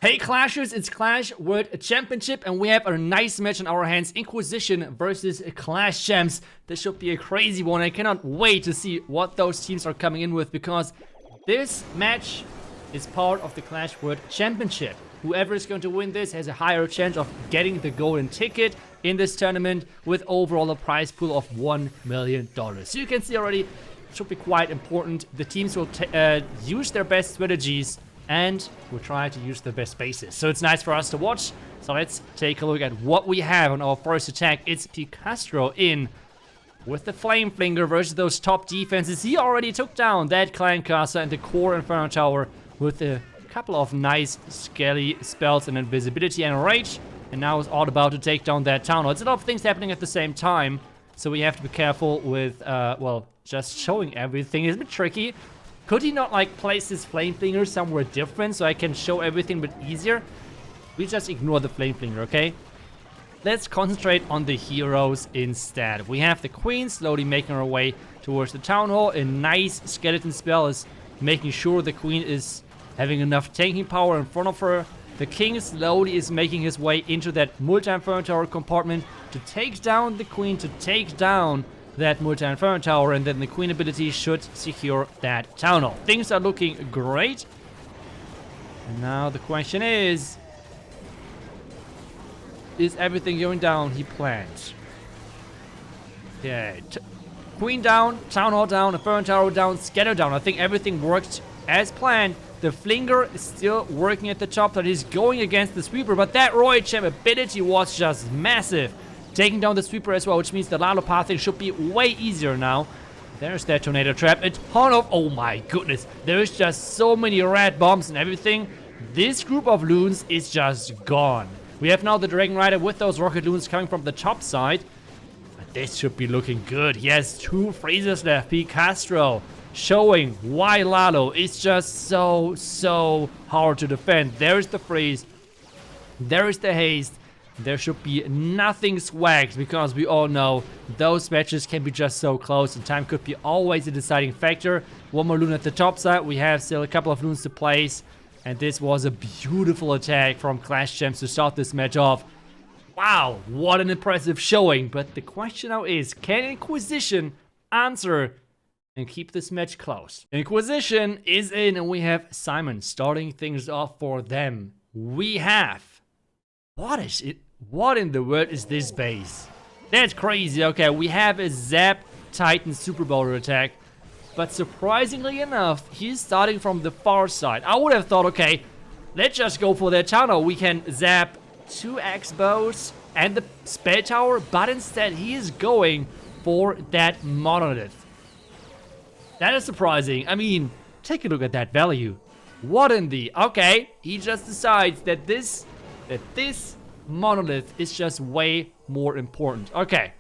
Hey Clashers, it's Clash World Championship and we have a nice match on our hands. Inquisition versus Clash Champs. This should be a crazy one. I cannot wait to see what those teams are coming in with, because this match is part of the Clash World Championship. Whoever is going to win this has a higher chance of getting the golden ticket in this tournament, with overall a prize pool of $1 million. So you can see already, it should be quite important. The teams will use their best strategies and we'll try to use the best bases. So it's nice for us to watch. So let's take a look at what we have on our first attack. It's Picastro in with the Flame Flinger versus those top defenses. He already took down that Clan Castle and the core Inferno Tower with a couple of nice skelly spells and invisibility and rage. And now it's all about to take down that town hall. It's a lot of things happening at the same time. So we have to be careful with, well, just showing everything is a bit tricky. Could he not, like, place his Flame Flinger somewhere different so I can show everything a bit easier? We just ignore the Flame Flinger, okay? Let's concentrate on the heroes instead. We have the Queen slowly making her way towards the Town Hall. A nice skeleton spell is making sure the Queen is having enough tanking power in front of her. The King slowly is making his way into that multi-Inferno Tower compartment to take down the Queen, to take down that multi-Inferno Tower, and then the Queen ability should secure that Town Hall. Things are looking great. And now the question is everything going down he planned? Okay, Queen down, Town Hall down, Inferno Tower down, Scatter down. I think everything worked as planned. The Flinger is still working at the top, that is going against the Sweeper, but that Royal Champ ability was just massive. Taking down the Sweeper as well, which means the Lalo pathing should be way easier now. There's that Tornado Trap. A ton of... oh my goodness. There's just so many red bombs and everything. This group of loons is just gone. We have now the Dragon Rider with those rocket loons coming from the top side. But this should be looking good. He has 2 freezers left. Picastro showing why Lalo is just so hard to defend. There's the freeze. There is the haste. There should be nothing swagged, because we all know those matches can be just so close and time could be always a deciding factor. One more loon at the top side. We have still a couple of loons to place. And this was a beautiful attack from Clash Champs to start this match off. Wow, what an impressive showing. But the question now is, can Inquisition answer and keep this match close? Inquisition is in, and we have Simon starting things off for them. We have... what is it? What in the world is this base? That's crazy. Okay, we have a Zap Titan Super Boulder attack. But surprisingly enough, he's starting from the far side. I would have thought, okay, let's just go for that tower. We can zap 2 X-Bows and the Spell Tower. But instead, he is going for that Monolith. That is surprising. I mean, take a look at that value. What in the... okay, he just decides that this Monolith is just way more important. Okay.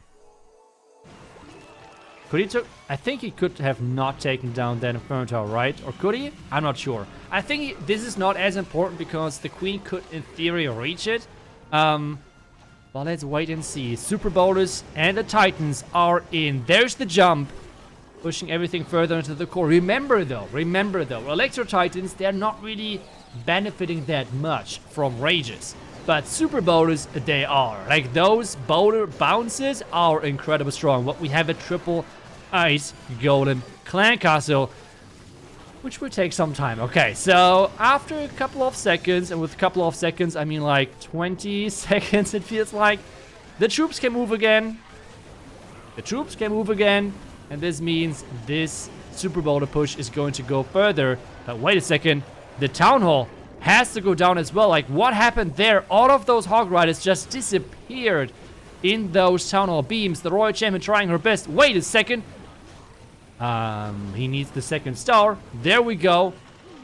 Could he took... I think he could have not taken down that Inferno Tower, right? Or could he? I'm not sure. I think this is not as important because the Queen could, in theory, reach it. Well, let's wait and see. Super Boulders and the Titans are in. There's the jump. Pushing everything further into the core. Remember though, Electro Titans, they're not really benefiting that much from rages. But Super Boulders, they are. Like, those boulder bounces are incredibly strong. But we have a triple ice golem Clan Castle, which will take some time. Okay, so after a couple of seconds, and with a couple of seconds, I mean like 20 seconds, it feels like, the troops can move again. And this means this Super Boulder push is going to go further. But wait a second, the Town Hall has to go down as well. Like, what happened there? All of those Hog Riders just disappeared in those Town Hall beams. The Royal Champion trying her best. Wait a second. He needs the second star. There we go.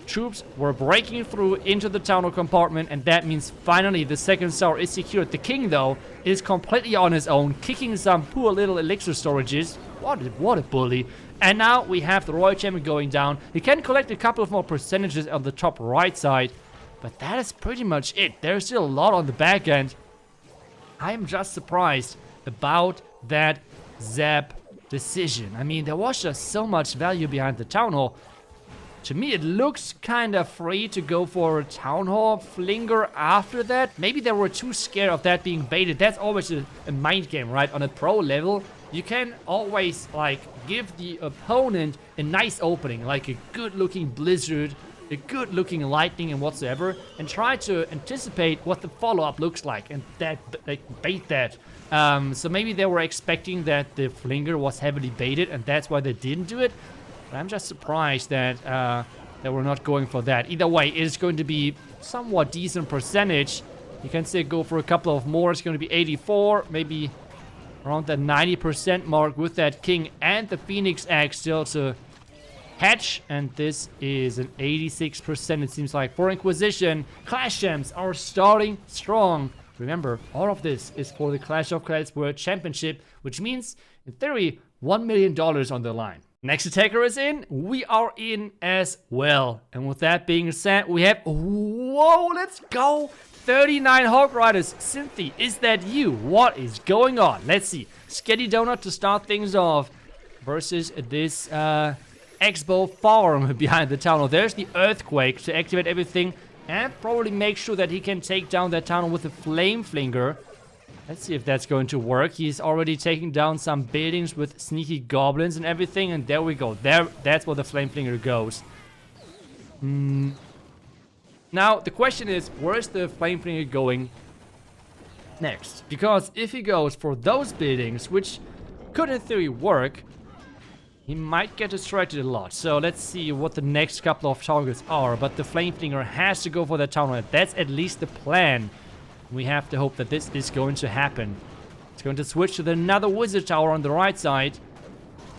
Troops were breaking through into the Town Hall compartment, and that means finally the second star is secured. The King, though, is completely on his own, kicking some poor little elixir storages. What a bully. And now we have the Royal Champion going down. He can collect a couple of more percentages on the top right side. But that is pretty much it. There's still a lot on the back end. I am just surprised about that Zap decision. I mean, there was just so much value behind the Town Hall. To me, it looks kind of free to go for a Town Hall Flinger after that. Maybe they were too scared of that being baited. That's always a mind game, right? On a pro level, you can always, like, give the opponent a nice opening, like a good-looking Blizzard, a good-looking Lightning and whatsoever, and try to anticipate what the follow-up looks like, and that, like, bait that. So maybe they were expecting that the Flinger was heavily baited, and that's why they didn't do it. But I'm just surprised that they were not going for that. Either way, it is going to be somewhat decent percentage. You can say go for a couple of more. It's going to be 84, maybe around that 90% mark with that King and the Phoenix Egg still to hatch. And this is an 86%, it seems like, for Inquisition. Clash Champs are starting strong. Remember, all of this is for the Clash of Clans World Championship, which means, in theory, $1 million on the line. Next attacker is in. We are in as well. And with that being said, we have... Whoa, let's go! 39 Hog Riders. Cynthia, is that you? What is going on? Let's see. Sketty Donut to start things off versus this Expo farm behind the tunnel. There's the Earthquake to activate everything and probably make sure that he can take down that tunnel with a Flame Flinger. Let's see if that's going to work. He's already taking down some buildings with sneaky goblins and everything. And there we go. That's where the Flame Flinger goes. Now, the question is, where's the Flame Flinger going next? Because if he goes for those buildings, which could in theory work, he might get distracted a lot. So let's see what the next couple of targets are. But the Flame Flinger has to go for that town hall. That's at least the plan. We have to hope that this is going to happen. It's going to switch to another Wizard Tower on the right side.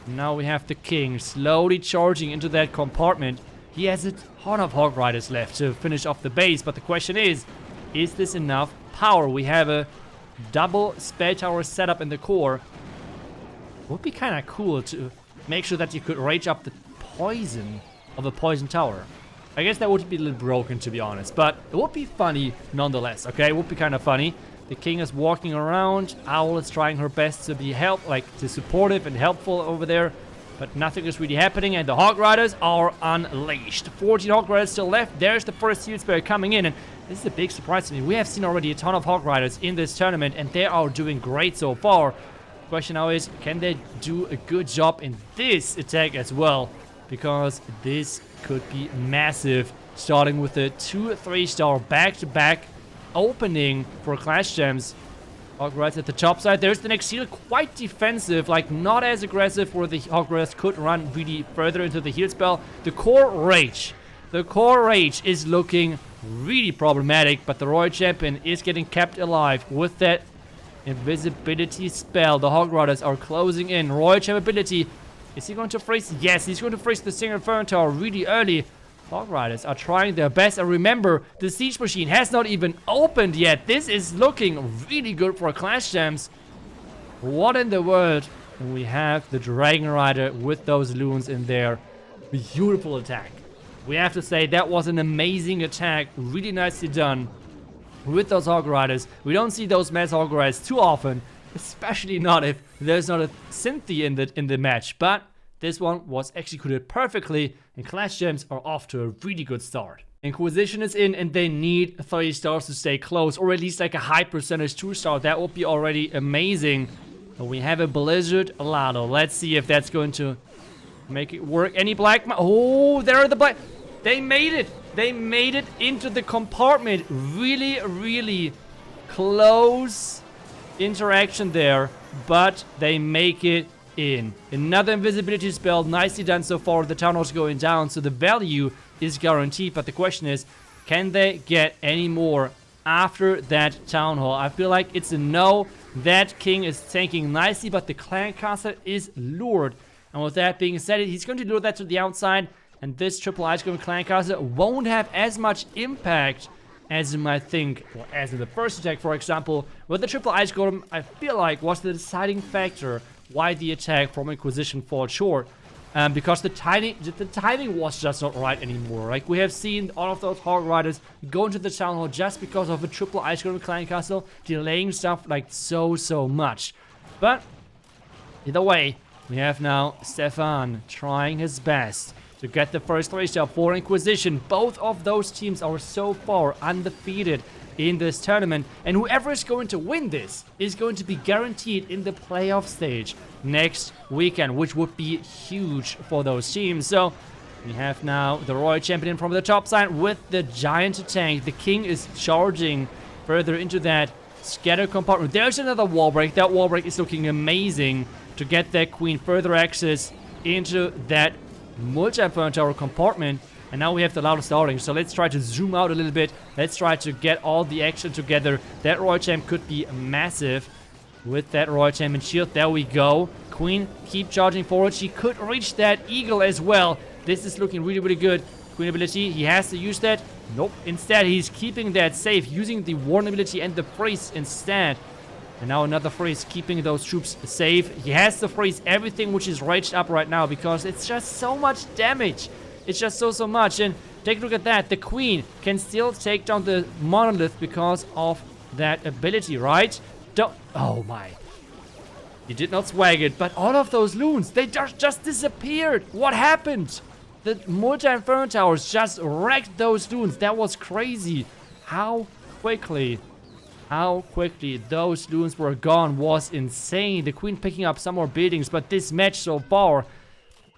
Now we have the King slowly charging into that compartment. He has a ton of Hog Riders left to finish off the base. But the question is this enough power? We have a double Spell Tower setup in the core. It would be kind of cool to make sure that you could rage up the poison of a Poison Tower. I guess that would be a little broken, to be honest, but it would be funny nonetheless, okay? It would be kind of funny. The King is walking around. Owl is trying her best to be supportive and helpful over there, but nothing is really happening, and the Hog Riders are unleashed. 14 Hog Riders still left. There's the first Heal Spell coming in, and this is a big surprise to me. We have seen already a ton of Hog Riders in this tournament, and they are doing great so far. The question now is, can they do a good job in this attack as well? Because this could be massive, starting with a 2-3-star back-to-back opening for Clash Champs. Hog Riders at the top side. There's the next heal, quite defensive, like not as aggressive where the Hog Riders could run really further into the heal spell. The core rage is looking really problematic, but the Royal Champion is getting kept alive with that invisibility spell. The Hog Riders are closing in. Royal Champion ability. Is he going to freeze? Yes, he's going to freeze the single Inferno Tower really early. Hog Riders are trying their best. And remember, the Siege Machine has not even opened yet. This is looking really good for Clash Champs. What in the world? And we have the Dragon Rider with those loons in there. Beautiful attack. We have to say that was an amazing attack. Really nicely done with those Hog Riders. We don't see those Mass Hog Riders too often. Especially not if there's not a Cynthia in the match. But this one was executed perfectly, and Clash Champs are off to a really good start. Inquisition is in, and they need 30 stars to stay close, or at least like a high percentage 2-star. That would be already amazing. And we have a Blizzard Lado. Let's see if that's going to make it work. Any black... Oh, there are the black... They made it! They made it into the compartment. Really, really close interaction there, but they make it in. Another invisibility spell, nicely done so far. The town hall's going down, so the value is guaranteed, but the question is, can they get any more after that town hall? I feel like it's a no. That King is tanking nicely, but the Clan Caster is lured, and with that being said, he's going to lure that to the outside, and this triple Ice Golem Clan Caster won't have as much impact as you might think, or as in the first attack, for example. With the triple Ice Golem, I feel like was the deciding factor why the attack from Inquisition fell short. Because the timing was just not right anymore. Like, we have seen all of those Hog Riders go into the Town Hall just because of a triple Ice Golem Clan Castle, delaying stuff like so much. But, either way, we have now Stefan trying his best to get the first 3-star for Inquisition. Both of those teams are so far undefeated in this tournament, and whoever is going to win this is going to be guaranteed in the playoff stage next weekend, which would be huge for those teams. So we have now the Royal Champion from the top side with the giant tank. The King is charging further into that scatter compartment. There's another wall break. That wall break is looking amazing to get that Queen further access into that multi-inferno tower compartment. And now we have the loudest starting. So let's try to zoom out a little bit. Let's try to get all the action together. That Royal Champ could be massive with that Royal Champion shield. There we go. Queen, keep charging forward. She could reach that Eagle as well. This is looking really, really good. Queen ability, he has to use that. Nope. Instead, he's keeping that safe, using the Warden ability and the freeze instead. And now another freeze, keeping those troops safe. He has to freeze everything which is raged up right now because it's just so much damage. It's just so much. And take a look at that. The Queen can still take down the monolith because of that ability, right? Oh my. He did not swag it, but all of those loons, they just disappeared. What happened? The multi-inferno towers just wrecked those loons. That was crazy. How quickly those loons were gone was insane. The Queen picking up some more buildings, but this match so far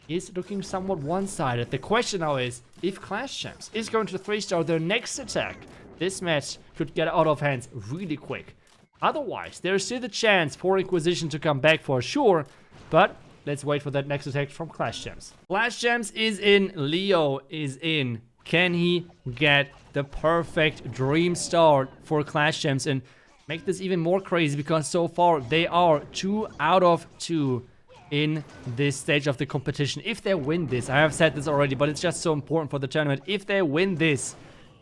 is looking somewhat one-sided. The question now is, if Clash Champs is going to 3-star their next attack, this match could get out of hands really quick. Otherwise, there is still the chance for Inquisition to come back for sure, but let's wait for that next attack from Clash Champs. Clash Champs is in, Leo is in. Can he get the perfect dream start for Clash Champs and make this even more crazy, because so far they are 2 out of 2 in this stage of the competition. If they win this, I have said this already, but it's just so important for the tournament. If they win this,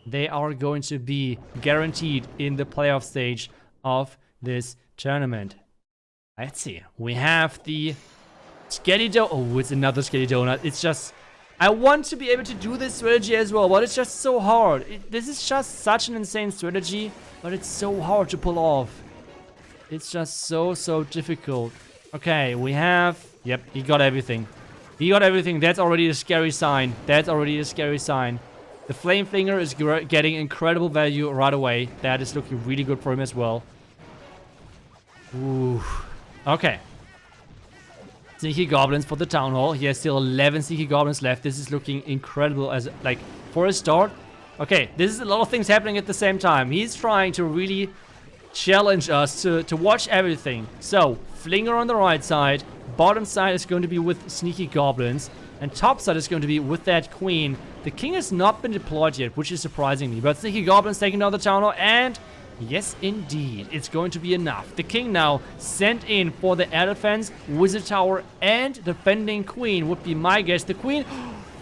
they are going to be guaranteed in the playoff stage of this tournament. Let's see. We have the Skelly Donut. Oh, it's another Skelly Donut. It's just, I want to be able to do this strategy as well, but it's just so hard. This is just such an insane strategy, but it's so hard to pull off. It's just so difficult. Okay, we have... Yep, he got everything. He got everything. That's already a scary sign. That's already a scary sign. The Flame Flinger is getting incredible value right away. That is looking really good for him as well. Ooh. Okay. Sneaky Goblins for the Town Hall. He has still 11 Sneaky Goblins left. This is looking incredible as, like, for a start. Okay, this is a lot of things happening at the same time. He's trying to really challenge us to watch everything. So, Flinger on the right side. Bottom side is going to be with Sneaky Goblins. And top side is going to be with that Queen. The King has not been deployed yet, which is surprising me. But Sneaky Goblins taking down the Town Hall. And yes, indeed, it's going to be enough. The King now sent in for the air defense, Wizard Tower, and defending Queen would be my guess. The Queen...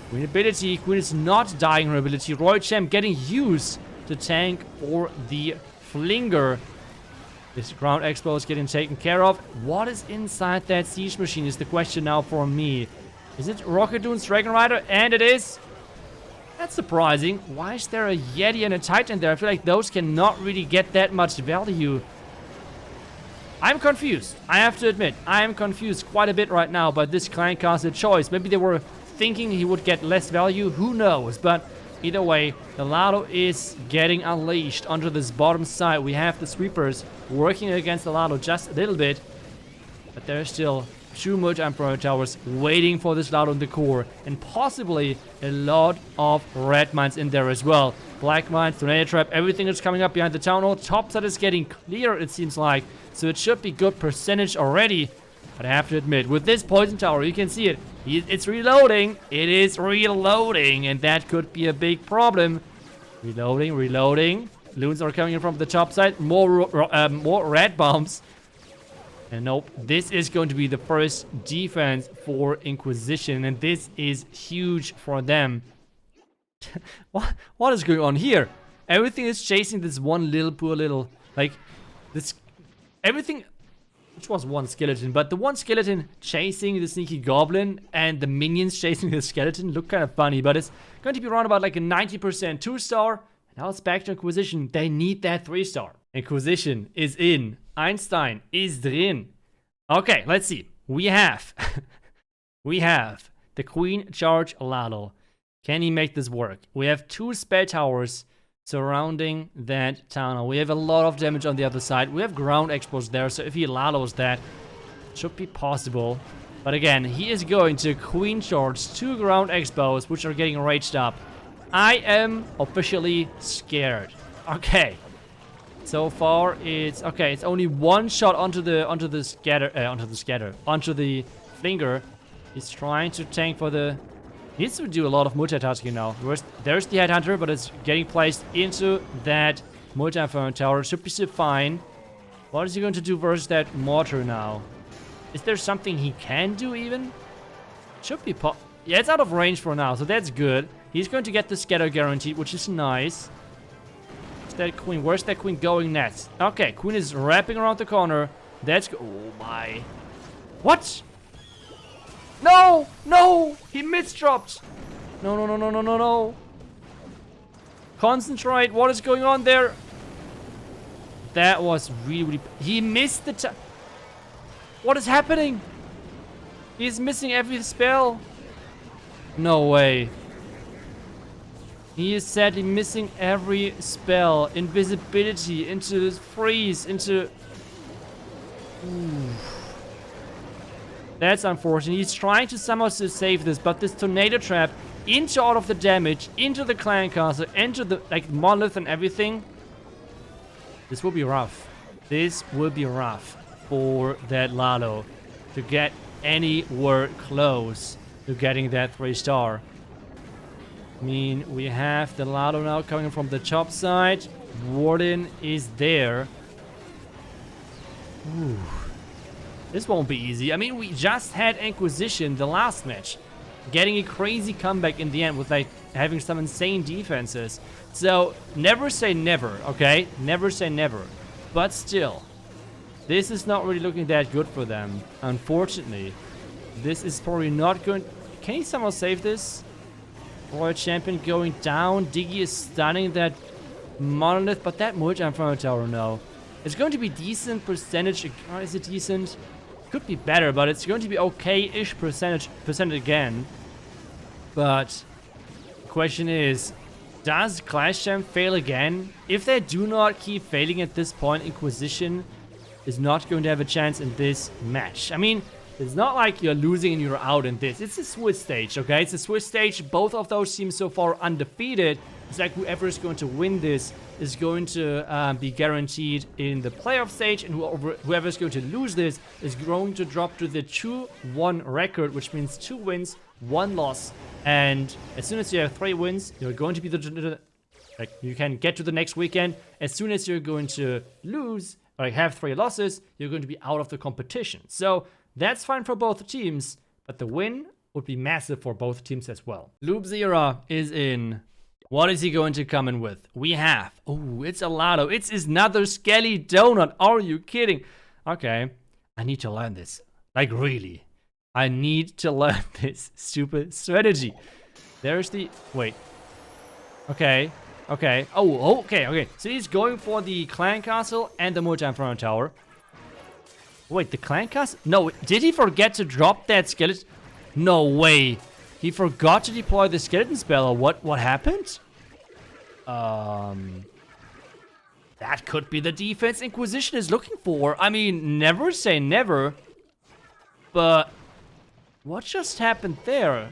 Queen ability. Queen is not dying her ability. Royal Champ getting used to tank for the Flinger. This ground expo is getting taken care of. What is inside that siege machine is the question now for me. Is it Rocket Dune's Dragon Rider? And it is. That's surprising. Why is there a Yeti and a Titan there? I feel like those cannot really get that much value. I'm confused. I have to admit, I am confused quite a bit right now by this Clan Castle choice. Maybe they were thinking he would get less value. Who knows? But either way, the Lado is getting unleashed onto this bottom side. We have the sweepers working against the Lado just a little bit. But there's still 2 multi-inferno towers waiting for this Lado in the core. And possibly a lot of red mines in there as well. Black mines, tornado trap, everything is coming up behind the town hall. Top side is getting clear, it seems like. So it should be good percentage already. But I have to admit, with this poison tower, you can see it. It's reloading. It is reloading. And that could be a big problem. Reloading. Loons are coming in from the top side. More red bombs. And nope, this is going to be the first defense for Inquisition. And this is huge for them. What is going on here? Everything is chasing this one poor little... Like, this... Everything... Which was one skeleton, but the one skeleton chasing the Sneaky Goblin and the minions chasing the skeleton look kind of funny, but it's going to be around about like a 90% 2-star. And now it's back to Inquisition. They need that 3-star. Inquisition is in. Einstein is drin. Okay, let's see. We have The Queen charge Lalo. Can he make this work? We have 2 spare towers surrounding that town hall. We have a lot of damage on the other side. We have ground expos there, so if he Lalos that, it should be possible. But again, he is going to Queen charge 2 ground expos, which are getting raged up. I am officially scared. Okay. So far, it's okay. It's only 1 shot onto the flinger. He's trying to tank for the. He needs to do a lot of multitasking now. There's the headhunter, but it's getting placed into that multi-inferno tower. Should be fine. What is he going to do versus that mortar now? Is there something he can do even? Should be yeah, it's out of range for now, so that's good. He's going to get the scatter guaranteed, which is nice. That queen, where's that queen going next? Okay, queen is wrapping around the corner. That's oh my. What? No, no, he mid-dropped. No. Concentrate, what is going on there? That was really, he missed the what is happening? He's missing every spell. No way. He is sadly missing every spell. Invisibility, into freeze, into... Ooh. That's unfortunate. He's trying to somehow save this, but this tornado trap into all of the damage, into the clan castle, into the monolith and everything. This will be rough. This will be rough for that Lalo to get anywhere close to getting that 3-star. I mean, we have the Lalo now coming from the top side. Warden is there. Ooh. This won't be easy. I mean, we just had Inquisition the last match, getting a crazy comeback in the end with having some insane defenses. So never say never, okay? Never say never. But still, this is not really looking that good for them. Unfortunately, this is probably not going. Can he somehow save this? Royal Champion going down. Diggy is stunning that monolith, but that multi-inferno tower, no. It's going to be decent percentage. Is it decent? Could be better, but it's going to be okay-ish percentage again. But the question is, does Clash Champ fail again? If they do not keep failing at this point, Inquisition is not going to have a chance in this match. I mean, it's not like you're losing and you're out in this. It's a Swiss stage, okay? It's a Swiss stage. Both of those teams so far undefeated. It's like whoever is going to win this is going to be guaranteed in the playoff stage, and whoever is going to lose this is going to drop to the 2-1 record, which means 2 wins, 1 loss. And as soon as you have 3 wins, you're going to be you can get to the next weekend. As soon as you're going to lose or have 3 losses, you're going to be out of the competition. So that's fine for both teams, but the win would be massive for both teams as well. Loopzera is in. What is he going to come in with? We have, oh, it's a Lado. It's another Skelly Donut. Are you kidding? Okay, I need to learn this. Like, really. I need to learn this stupid strategy. There's the, wait. Okay. Oh, okay. So he's going for the clan castle and the multi-inferno tower. Wait, the clan castle? No, did he forget to drop that skeleton? No way. He forgot to deploy the skeleton spell, or what happened? That could be the defense Inquisition is looking for. I mean, never say never. But what just happened there?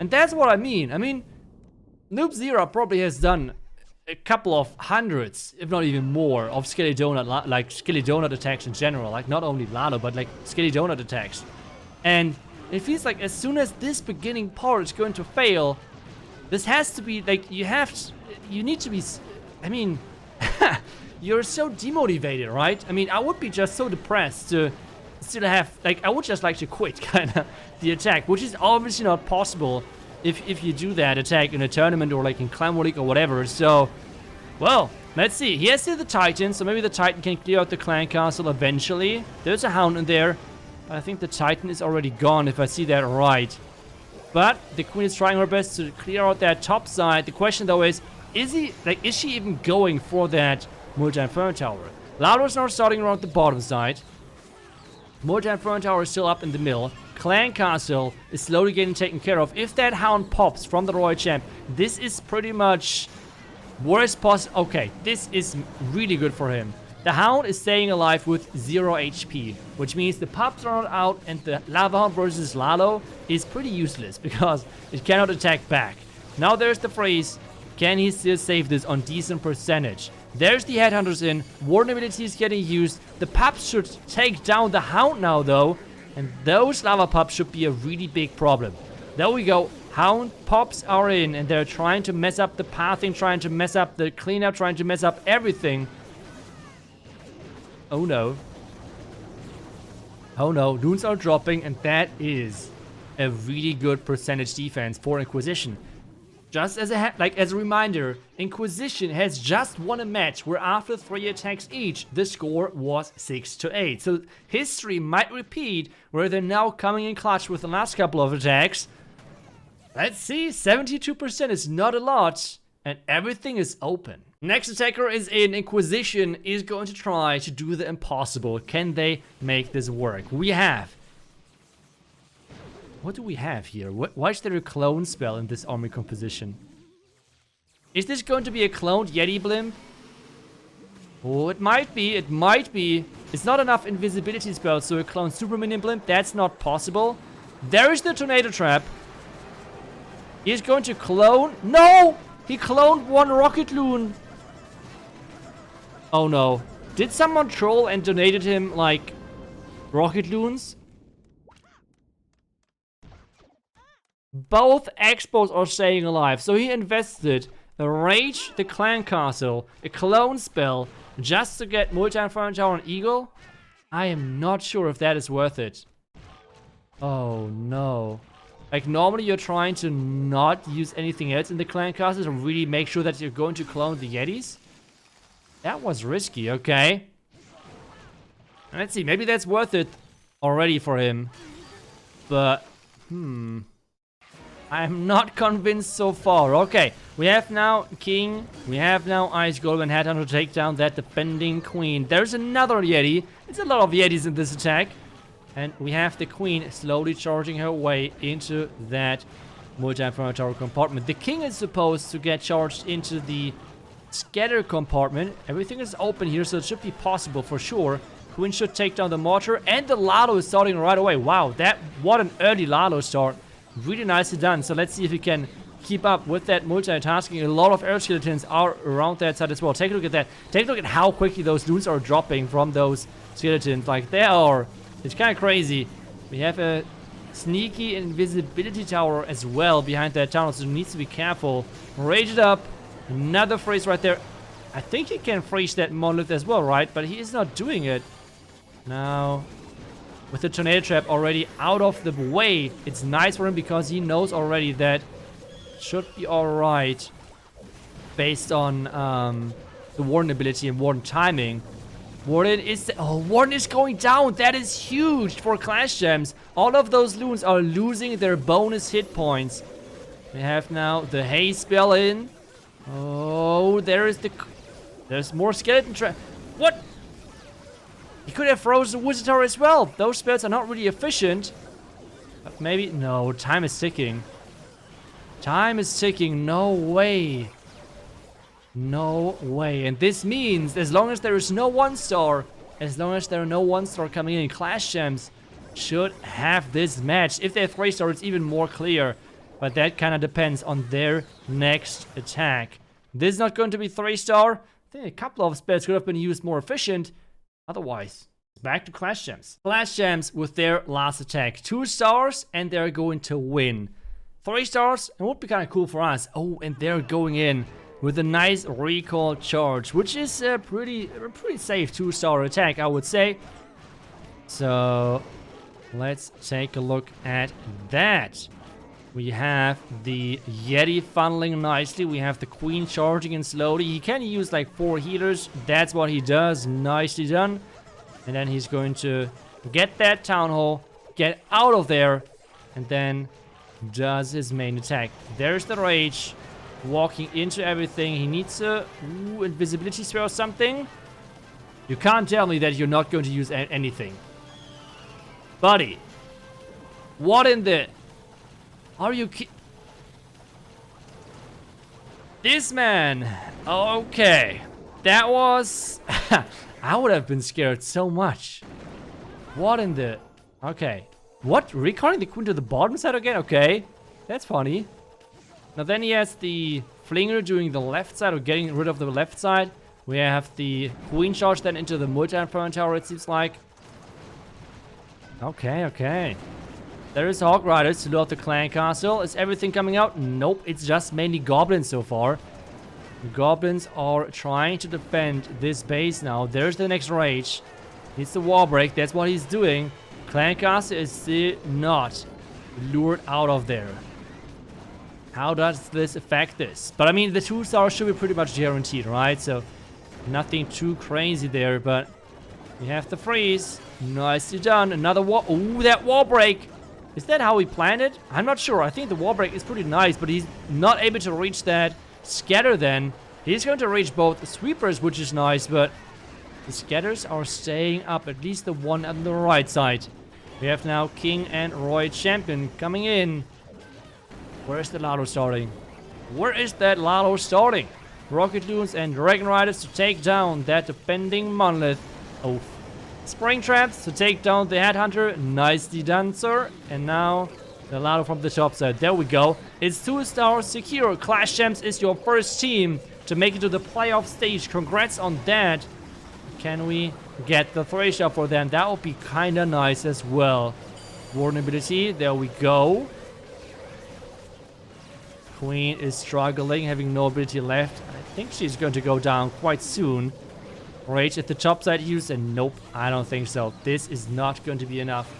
And that's what I mean. I mean, Loopzera probably has done a couple of hundreds, if not even more, of Skelly Donut, like Skelly Donut attacks in general. Like, not only Lalo, but like Skelly Donut attacks. And it feels like as soon as this beginning part is going to fail, this has to be, like, you need to be, I mean, you're so demotivated, right? I mean, I would be just so depressed to still have, like, I would just like to quit, kind of, the attack, which is obviously not possible if you do that attack in a tournament or, like, in Clan War League or whatever. So, well, let's see. He has the Titan, so maybe the Titan can clear out the clan castle eventually. There's a Hound in there. I think the Titan is already gone, if I see that right. But the Queen is trying her best to clear out that top side. The question, though, is she even going for that multi-inferno tower? Lado's now starting around the bottom side. Multi-inferno tower is still up in the middle. Clan Castle is slowly getting taken care of. If that Hound pops from the Royal Champ, this is pretty much worst possible. Okay, this is really good for him. The Hound is staying alive with 0 HP, which means the pups are not out, and the Lava Hound versus Lalo is pretty useless because it cannot attack back. Now there's the freeze. Can he still save this on decent percentage? There's the Headhunters in. Warden ability is getting used. The pups should take down the Hound now, though. And those Lava pups should be a really big problem. There we go. Hound pops are in, and they're trying to mess up the pathing, trying to mess up the cleanup, trying to mess up everything. Oh no. Oh no, loons are dropping, and that is a really good percentage defense for Inquisition. Just as a reminder, Inquisition has just won a match where after 3 attacks each, the score was 6-8. So history might repeat where they're now coming in clutch with the last couple of attacks. Let's see, 72% is not a lot, and everything is open. Next attacker is in. Inquisition is going to try to do the impossible. Can they make this work? We have... What do we have here? Why is there a clone spell in this army composition? Is this going to be a cloned Yeti blimp? Oh, it might be. It might be. It's not enough invisibility spells, so a clone super minion blimp, that's not possible. There is the tornado trap. He's going to clone. No! He cloned one rocket loon. Oh no. Did someone troll and donated him, like, rocket loons? Both expos are staying alive, so he invested a Rage, the Clan Castle, a Clone spell, just to get multi-Inferno Tower and Eagle? I am not sure if that is worth it. Oh no. Like, normally you're trying to not use anything else in the Clan Castle to really make sure that you're going to clone the Yetis? That was risky, okay. Let's see, maybe that's worth it already for him. But, I'm not convinced so far. Okay, we have now King, we have now Ice Golem and Headhunter to take down that defending Queen. There's another Yeti. It's a lot of Yetis in this attack. And we have the Queen slowly charging her way into that multi-Inferno Tower compartment. The King is supposed to get charged into the Scatter compartment. Everything is open here, so it should be possible for sure. Queen should take down the Mortar, and the Lalo is starting right away. Wow, what an early Lalo start. Really nicely done. So let's see if we can keep up with that multitasking. A lot of air skeletons are around that side as well. Take a look at that. Take a look at how quickly those loons are dropping from those skeletons. Like, they are... It's kind of crazy. We have a sneaky invisibility tower as well behind that tunnel, so it needs to be careful. Rage it up. Another freeze right there. I think he can freeze that monolith as well, right? But he is not doing it. Now... With the tornado trap already out of the way, it's nice for him because he knows already that it should be alright based on the Warden ability and Warden timing. Warden is going down. That is huge for Clash Gems. All of those loons are losing their bonus hit points. We have now the haze spell in. Oh, there's more skeleton trap. What? He could have frozen Wizard Tower as well. Those spells are not really efficient. But maybe... No, time is ticking. Time is ticking. No way. No way. And this means as long as there is no 1-star, as long as there are no 1-star coming in, Clash Gems should have this match. If they're 3-star, it's even more clear. But that kind of depends on their next attack. This is not going to be 3-star. I think a couple of spells could have been used more efficient. Otherwise, back to Clash Gems. Clash Gems with their last attack. 2 stars, and they're going to win. 3 stars, and would be kind of cool for us. Oh, and they're going in with a nice recall charge, which is a pretty safe 2-star attack, I would say. So, let's take a look at that. We have the Yeti funneling nicely. We have the Queen charging in slowly. He can use like 4 healers. That's what he does. Nicely done. And then he's going to get that Town Hall, get out of there, and then does his main attack. There's the Rage. Walking into everything. He needs a invisibility spell or something. You can't tell me that you're not going to use anything. Buddy. What in the... Are you This man. Okay. That was... I would have been scared so much. What in the... Okay. What? Recalling the queen to the bottom side again? Okay. That's funny. Now then he has the flinger doing the left side, or getting rid of the left side. We have the queen charge then into the multi-inferno tower, it seems like. Okay, okay. There is Hog Riders to load the clan castle. Is everything coming out? Nope, it's just mainly goblins so far. The goblins are trying to defend this base now. There's the next rage. It's the wall break, that's what he's doing. Clan castle is still not lured out of there. How does this affect this? But I mean, the 2 stars should be pretty much guaranteed, right? So nothing too crazy there, but we have the freeze. Nicely done. Another wall. Ooh, that wall break. Is that how he planned it? I'm not sure. I think the wall break is pretty nice, but he's not able to reach that scatter then. He's going to reach both sweepers, which is nice, but the scatters are staying up, at least the one on the right side. We have now King and Roy Champion coming in. Where is the Lalo starting? Where is that Lalo starting? Rocket Loons and Dragon Riders to take down that defending monolith. Oh. Spring Traps to take down the Headhunter. Nicely done, sir. And now the Lalo from the top side. There we go. It's 2 stars secure. Clash Champs is your first team to make it to the playoff stage. Congrats on that. Can we get the 3-star for them? That would be kind of nice as well. Vulnerability. There we go. Queen is struggling, having no ability left. I think she's going to go down quite soon. Rage at the top side used, and nope, I don't think so. This is not going to be enough.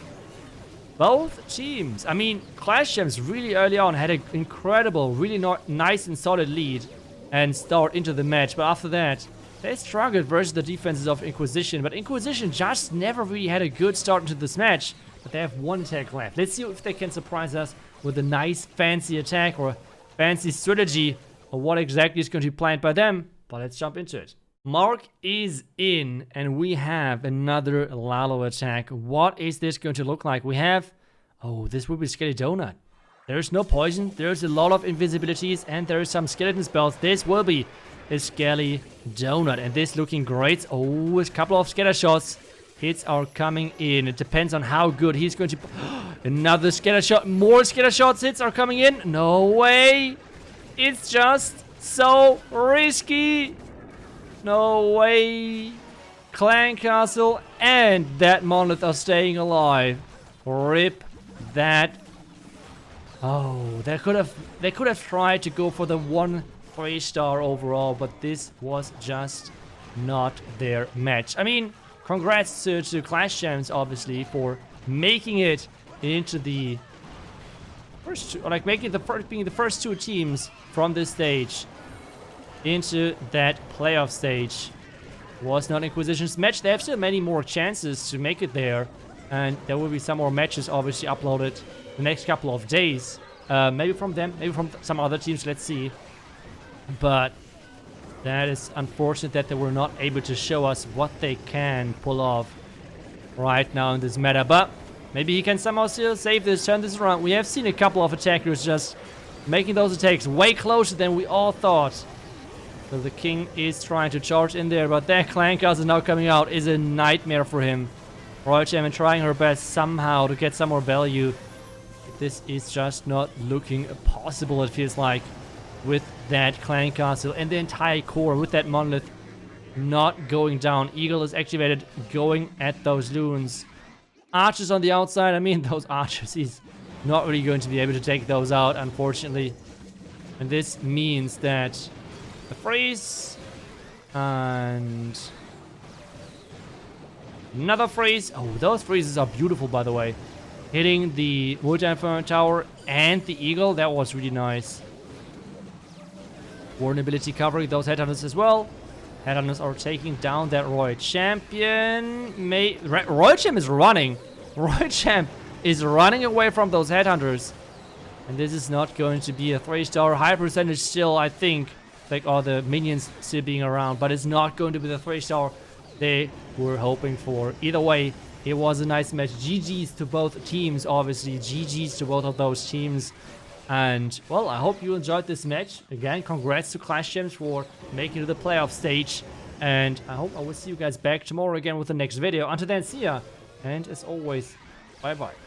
Both teams, I mean, Clash Champs really early on had an incredible, really nice and solid lead and start into the match, but after that, they struggled versus the defenses of Inquisition, but Inquisition just never really had a good start into this match, but they have 1 attack left. Let's see if they can surprise us with a nice fancy attack or fancy strategy, or what exactly is going to be planned by them, but let's jump into it. Mark is in, and we have another Lalo attack. What is this going to look like? We have... Oh, this will be Skelly Donut. There's no poison, there's a lot of invisibilities, and there is some skeleton spells. This will be a Skelly Donut, and this looking great. Oh, a couple of scatter shots. Hits are coming in. It depends on how good he's going to... Another scatter shot. More scatter shots. Hits are coming in. No way. It's just so risky. No way. Clan Castle and that monolith are staying alive. Rip that. Oh, they could have tried to go for the 1 3-star overall, but this was just not their match. I mean, congrats to Clash Champs, obviously, for making it into the first two, like being the first 2 teams from this stage into that playoff stage. Was not Inquisition's match. They have still many more chances to make it there, and there will be some more matches obviously uploaded the next couple of days. Maybe from them, maybe from some other teams. Let's see. But that is unfortunate that they were not able to show us what they can pull off right now in this meta. But maybe he can somehow still save this, turn this around. We have seen a couple of attackers just making those attacks way closer than we all thought. So the king is trying to charge in there, but that clan castle now coming out is a nightmare for him. Royal Champion trying her best somehow to get some more value. This is just not looking possible, it feels like, with that clan castle and the entire core, with that monolith not going down. Eagle is activated, going at those loons. Archers on the outside, I mean, those archers, he's not really going to be able to take those out, unfortunately. And this means that the freeze and another freeze. Oh, those freezes are beautiful, by the way. Hitting the multi-inferno tower and the eagle, that was really nice. Vulnerability covering those headhunters as well. Headhunters are taking down that Royal Champion. Royal Champ is running. Royal Champ is running away from those headhunters. And this is not going to be a 3-star. High percentage still, I think. Like all the minions still being around. But it's not going to be the 3-star they were hoping for. Either way, It was a nice match. GG's to both teams, obviously. GG's to both of those teams. And, well, I hope you enjoyed this match. Again, congrats to Clash Champs for making it to the playoff stage. And I hope I will see you guys back tomorrow again with the next video. Until then, see ya. And as always, bye-bye.